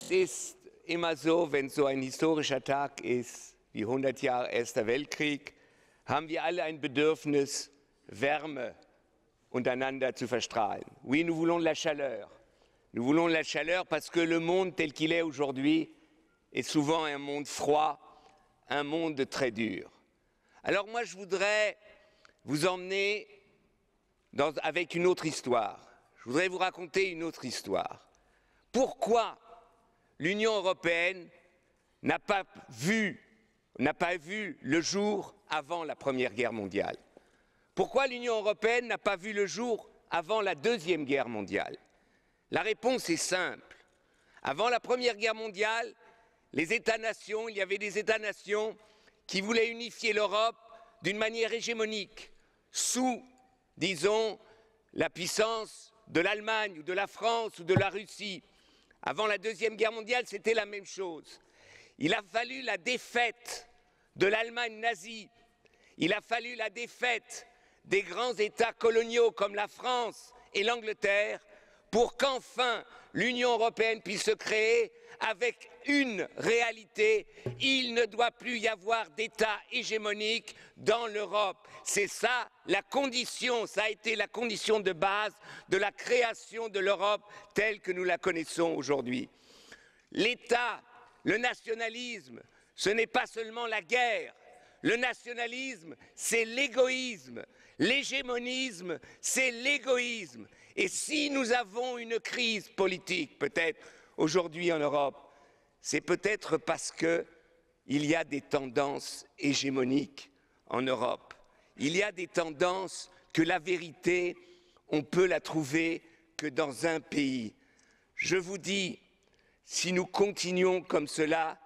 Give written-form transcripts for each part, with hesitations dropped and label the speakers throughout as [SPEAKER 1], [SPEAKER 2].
[SPEAKER 1] Es ist immer so, wenn so ein historischer Tag ist, wie 100 Jahre Erster Weltkrieg, haben wir alle ein Bedürfnis, Wärme untereinander zu verstrahlen. Oui, nous voulons de la chaleur. Nous voulons de la chaleur parce que le monde tel qu'il est aujourd'hui est souvent un monde froid, un monde très dur. Alors moi, je voudrais vous emmener avec une autre histoire. Je voudrais vous raconter une autre histoire. Pourquoi l'Union européenne n'a pas vu le jour avant la Première Guerre mondiale? Pourquoi l'Union européenne n'a pas vu le jour avant la Deuxième Guerre mondiale? La réponse est simple. Avant la Première Guerre mondiale, les États-nations, il y avait des États-nations qui voulaient unifier l'Europe d'une manière hégémonique, sous, disons, la puissance de l'Allemagne ou de la France ou de la Russie. Avant la Deuxième Guerre mondiale, c'était la même chose. Il a fallu la défaite de l'Allemagne nazie, il a fallu la défaite des grands États coloniaux comme la France et l'Angleterre pour qu'enfin l'Union européenne puisse se créer avec une réalité. Il ne doit plus y avoir d'État hégémonique dans l'Europe. C'est ça la condition, ça a été la condition de base de la création de l'Europe telle que nous la connaissons aujourd'hui. L'État, le nationalisme, ce n'est pas seulement la guerre. Le nationalisme, c'est l'égoïsme. L'hégémonisme, c'est l'égoïsme. Et si nous avons une crise politique, peut-être aujourd'hui en Europe, c'est peut-être parce qu'il y a des tendances hégémoniques en Europe. Il y a des tendances que la vérité, on peut la trouver que dans un pays. Je vous dis, si nous continuons comme cela,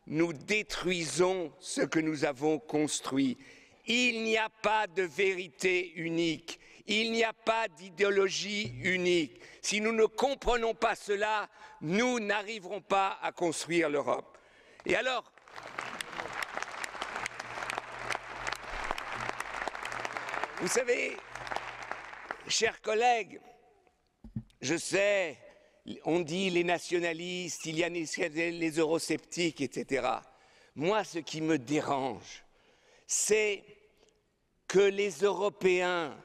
[SPEAKER 1] nous détruisons ce que nous avons construit. Il n'y a pas de vérité unique, il n'y a pas d'idéologie unique. Si nous ne comprenons pas cela, nous n'arriverons pas à construire l'Europe. Et alors, vous savez, chers collègues, je sais, on dit les nationalistes, il y a les eurosceptiques, etc. Moi, ce qui me dérange, c'est que les Européens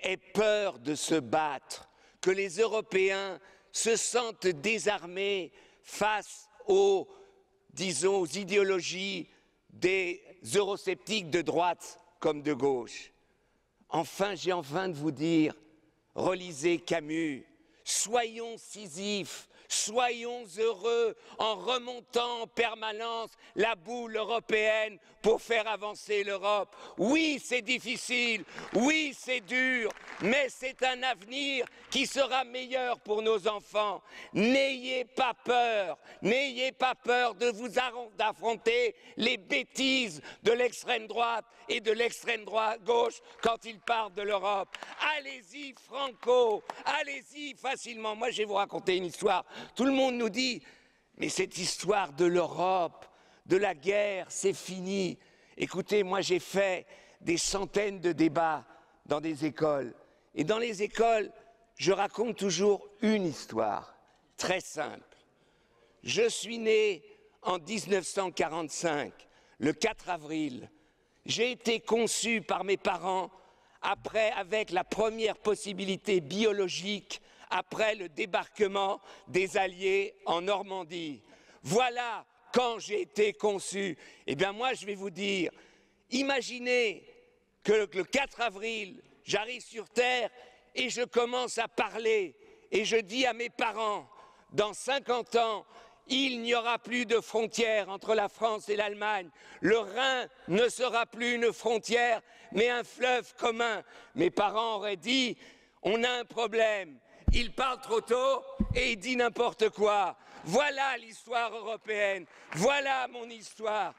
[SPEAKER 1] aient peur de se battre, que les Européens se sentent désarmés face aux, disons, aux idéologies des eurosceptiques de droite comme de gauche. Enfin, j'ai envie de vous dire, relisez Camus. Soyons Sisyphe, soyons heureux en remontant en permanence la boule européenne pour faire avancer l'Europe. Oui, c'est difficile, oui, c'est dur, mais c'est un avenir qui sera meilleur pour nos enfants. N'ayez pas peur de vous affronter les bêtises de l'extrême droite et de l'extrême gauche quand ils parlent de l'Europe. Allez-y franco, allez-y facilement. Moi, je vais vous raconter une histoire. Tout le monde nous dit, mais cette histoire de l'Europe, de la guerre, c'est fini. Écoutez, moi, j'ai fait des centaines de débats dans des écoles. Et dans les écoles, je raconte toujours une histoire, très simple. Je suis né en 1945, le 4 avril. J'ai été conçu par mes parents après, avec la première possibilité biologique, après le débarquement des Alliés en Normandie. Voilà quand j'ai été conçu. Eh bien moi, je vais vous dire, imaginez que le 4 avril, j'arrive sur Terre et je commence à parler et je dis à mes parents, dans 50 ans, il n'y aura plus de frontière entre la France et l'Allemagne. Le Rhin ne sera plus une frontière, mais un fleuve commun. Mes parents auraient dit, on a un problème. Il parle trop tôt et il dit n'importe quoi. Voilà l'histoire européenne. Voilà mon histoire.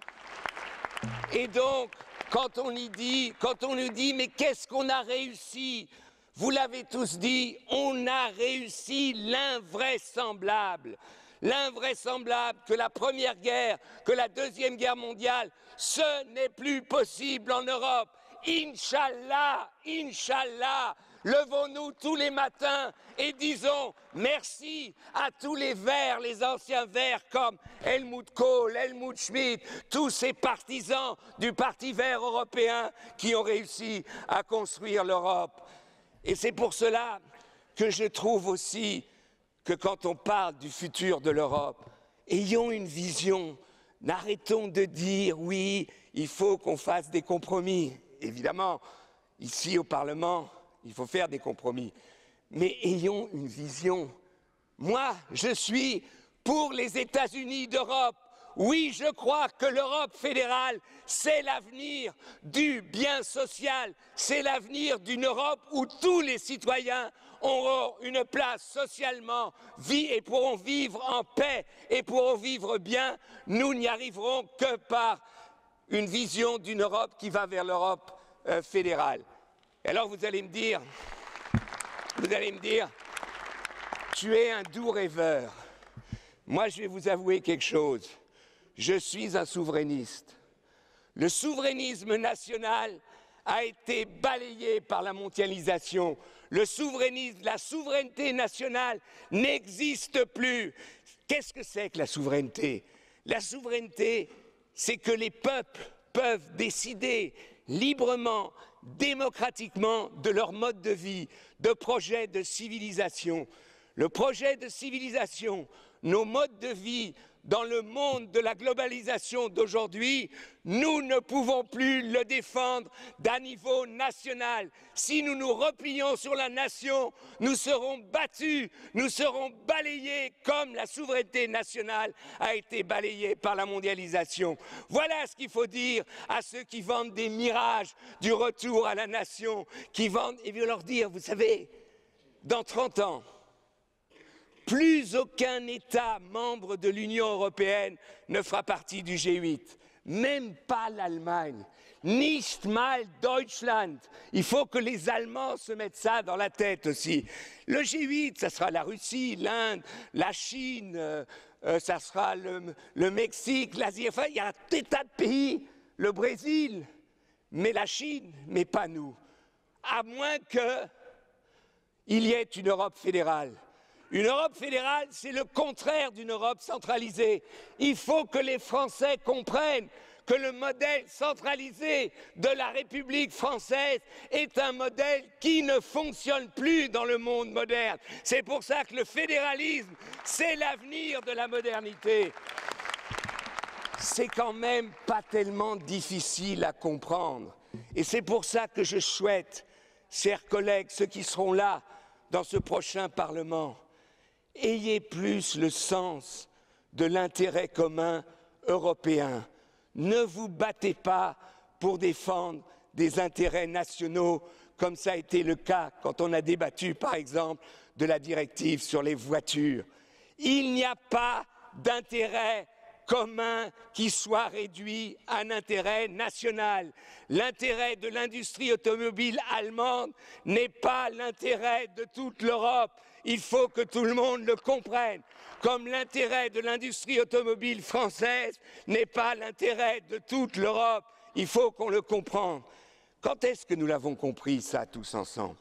[SPEAKER 1] Et donc, quand on nous dit, mais qu'est-ce qu'on a réussi? Vous l'avez tous dit, on a réussi l'invraisemblable. L'invraisemblable que la Première Guerre, que la Deuxième Guerre mondiale, ce n'est plus possible en Europe. Inch'Allah, Inch'Allah, Levons-nous tous les matins et disons merci à tous les Verts, les anciens Verts comme Helmut Kohl, Helmut Schmidt, tous ces partisans du Parti vert européen qui ont réussi à construire l'Europe. Et c'est pour cela que je trouve aussi que quand on parle du futur de l'Europe, ayons une vision, arrêtons de dire oui, il faut qu'on fasse des compromis. Évidemment, ici au Parlement, il faut faire des compromis, mais ayons une vision. Moi, je suis pour les États-Unis d'Europe. Oui, je crois que l'Europe fédérale, c'est l'avenir du bien social, c'est l'avenir d'une Europe où tous les citoyens auront une place socialement et pourront vivre en paix et pourront vivre bien. Nous n'y arriverons que par une vision d'une Europe qui va vers l'Europe fédérale. Et alors vous allez me dire, tu es un doux rêveur. Moi, je vais vous avouer quelque chose. Je suis un souverainiste. Le souverainisme national a été balayé par la mondialisation. Le souverainisme, la souveraineté nationale n'existe plus. Qu'est-ce que c'est que la souveraineté? La souveraineté, c'est que les peuples peuvent décider librement, démocratiquement de leur mode de vie, de projet de civilisation. Le projet de civilisation, nos modes de vie dans le monde de la globalisation d'aujourd'hui, nous ne pouvons plus le défendre d'un niveau national. Si nous nous replions sur la nation, nous serons battus, nous serons balayés comme la souveraineté nationale a été balayée par la mondialisation. Voilà ce qu'il faut dire à ceux qui vendent des mirages du retour à la nation, qui vendent, et je veux leur dire, vous savez, dans 30 ans, plus aucun État membre de l'Union européenne ne fera partie du G8, même pas l'Allemagne. Nicht mal Deutschland. Il faut que les Allemands se mettent ça dans la tête aussi. Le G8, ça sera la Russie, l'Inde, la Chine, ça sera le Mexique, l'Asie. Enfin, il y a des tas de pays, le Brésil, mais la Chine, mais pas nous. À moins qu'il y ait une Europe fédérale. Une Europe fédérale, c'est le contraire d'une Europe centralisée. Il faut que les Français comprennent que le modèle centralisé de la République française est un modèle qui ne fonctionne plus dans le monde moderne. C'est pour ça que le fédéralisme, c'est l'avenir de la modernité. C'est quand même pas tellement difficile à comprendre. Et c'est pour ça que je souhaite, chers collègues, ceux qui seront là dans ce prochain Parlement, ayez plus le sens de l'intérêt commun européen. Ne vous battez pas pour défendre des intérêts nationaux, comme ça a été le cas quand on a débattu, par exemple, de la directive sur les voitures. Il n'y a pas d'intérêt commun qui soit réduit à un intérêt national. L'intérêt de l'industrie automobile allemande n'est pas l'intérêt de toute l'Europe. Il faut que tout le monde le comprenne, comme l'intérêt de l'industrie automobile française n'est pas l'intérêt de toute l'Europe. Il faut qu'on le comprenne. Quand est-ce que nous l'avons compris, ça, tous ensemble?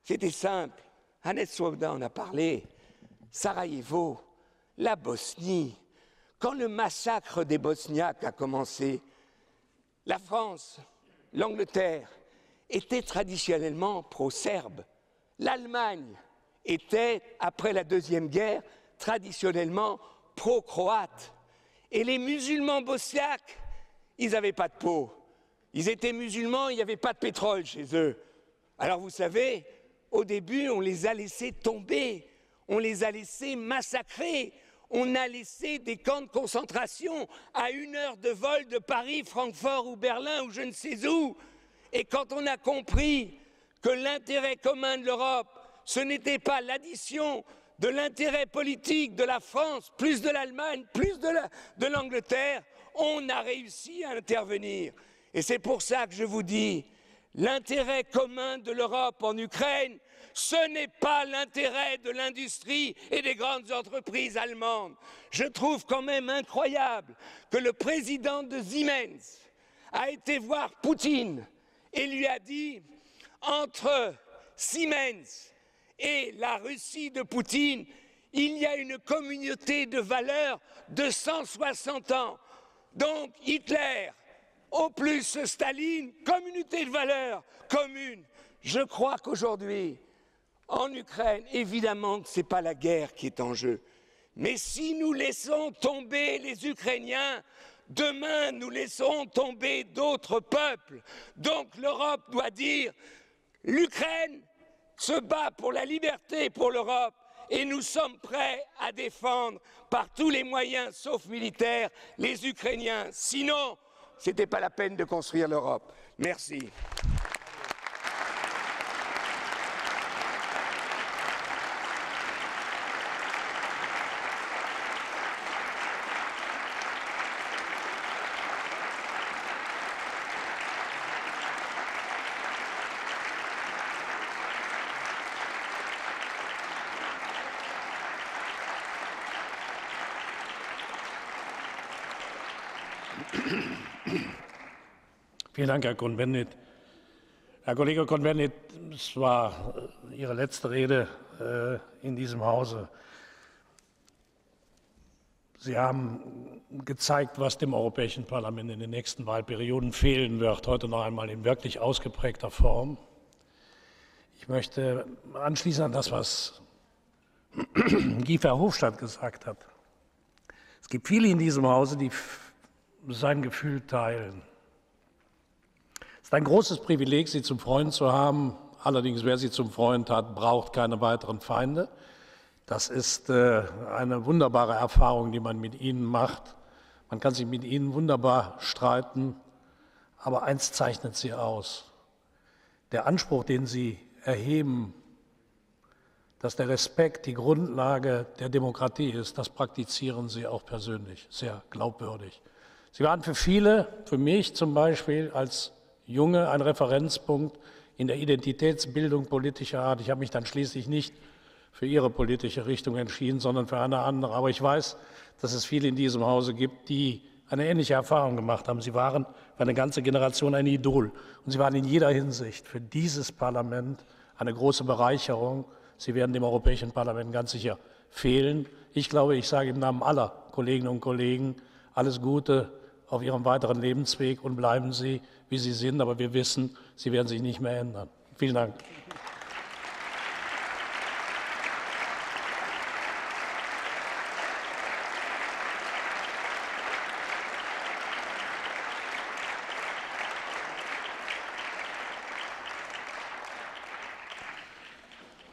[SPEAKER 1] C'était simple. Hannes Swoboda en a parlé. Sarajevo, la Bosnie. Quand le massacre des Bosniaques a commencé, la France, l'Angleterre étaient traditionnellement pro-serbes. L'Allemagne était, après la Deuxième Guerre, traditionnellement pro-croate. Et les musulmans bosniaques, ils n'avaient pas de peau. Ils étaient musulmans, il n'y avait pas de pétrole chez eux. Alors vous savez, au début, on les a laissés tomber, on les a laissés massacrer. On a laissé des camps de concentration à 1 heure de vol de Paris, Francfort ou Berlin ou je ne sais où. Et quand on a compris que l'intérêt commun de l'Europe, ce n'était pas l'addition de l'intérêt politique de la France, plus de l'Allemagne, plus de l'Angleterre, on a réussi à intervenir. Et c'est pour ça que je vous dis, l'intérêt commun de l'Europe en Ukraine, ce n'est pas l'intérêt de l'industrie et des grandes entreprises allemandes. Je trouve quand même incroyable que le président de Siemens a été voir Poutine et lui a dit « Entre Siemens et la Russie de Poutine, il y a une communauté de valeurs de 160 ans. Donc Hitler, au plus Staline, communauté de valeurs commune. Je crois qu'aujourd'hui, en Ukraine, évidemment que ce n'est pas la guerre qui est en jeu. Mais si nous laissons tomber les Ukrainiens, demain nous laisserons tomber d'autres peuples. Donc l'Europe doit dire, l'Ukraine se bat pour la liberté, pour l'Europe, et nous sommes prêts à défendre par tous les moyens, sauf militaires, les Ukrainiens. Sinon, ce n'était pas la peine de construire l'Europe. Merci.
[SPEAKER 2] Vielen Dank, Herr Cohn-Bendit. Herr Kollege Cohn-Bendit, es war Ihre letzte Rede in diesem Hause. Sie haben gezeigt, was dem Europäischen Parlament in den nächsten Wahlperioden fehlen wird, heute noch einmal in wirklich ausgeprägter Form. Ich möchte anschließen an das, was Guy Verhofstadt gesagt hat. Es gibt viele in diesem Hause, die sein Gefühl teilen. Es ist ein großes Privileg, Sie zum Freund zu haben. Allerdings, wer Sie zum Freund hat, braucht keine weiteren Feinde. Das ist eine wunderbare Erfahrung, die man mit Ihnen macht. Man kann sich mit Ihnen wunderbar streiten, aber eins zeichnet Sie aus. Der Anspruch, den Sie erheben, dass der Respekt die Grundlage der Demokratie ist, das praktizieren Sie auch persönlich sehr glaubwürdig. Sie waren für viele, für mich zum Beispiel als Junge, ein Referenzpunkt in der Identitätsbildung politischer Art. Ich habe mich dann schließlich nicht für Ihre politische Richtung entschieden, sondern für eine andere. Aber ich weiß, dass es viele in diesem Hause gibt, die eine ähnliche Erfahrung gemacht haben. Sie waren für eine ganze Generation ein Idol. Und Sie waren in jeder Hinsicht für dieses Parlament eine große Bereicherung. Sie werden dem Europäischen Parlament ganz sicher fehlen. Ich glaube, ich sage im Namen aller Kolleginnen und Kollegen alles Gute auf Ihrem weiteren Lebensweg und bleiben Sie, wie Sie sind. Aber wir wissen, Sie werden sich nicht mehr ändern. Vielen Dank.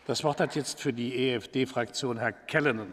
[SPEAKER 2] Das Wort hat jetzt für die EFD-Fraktion Herr Callanan.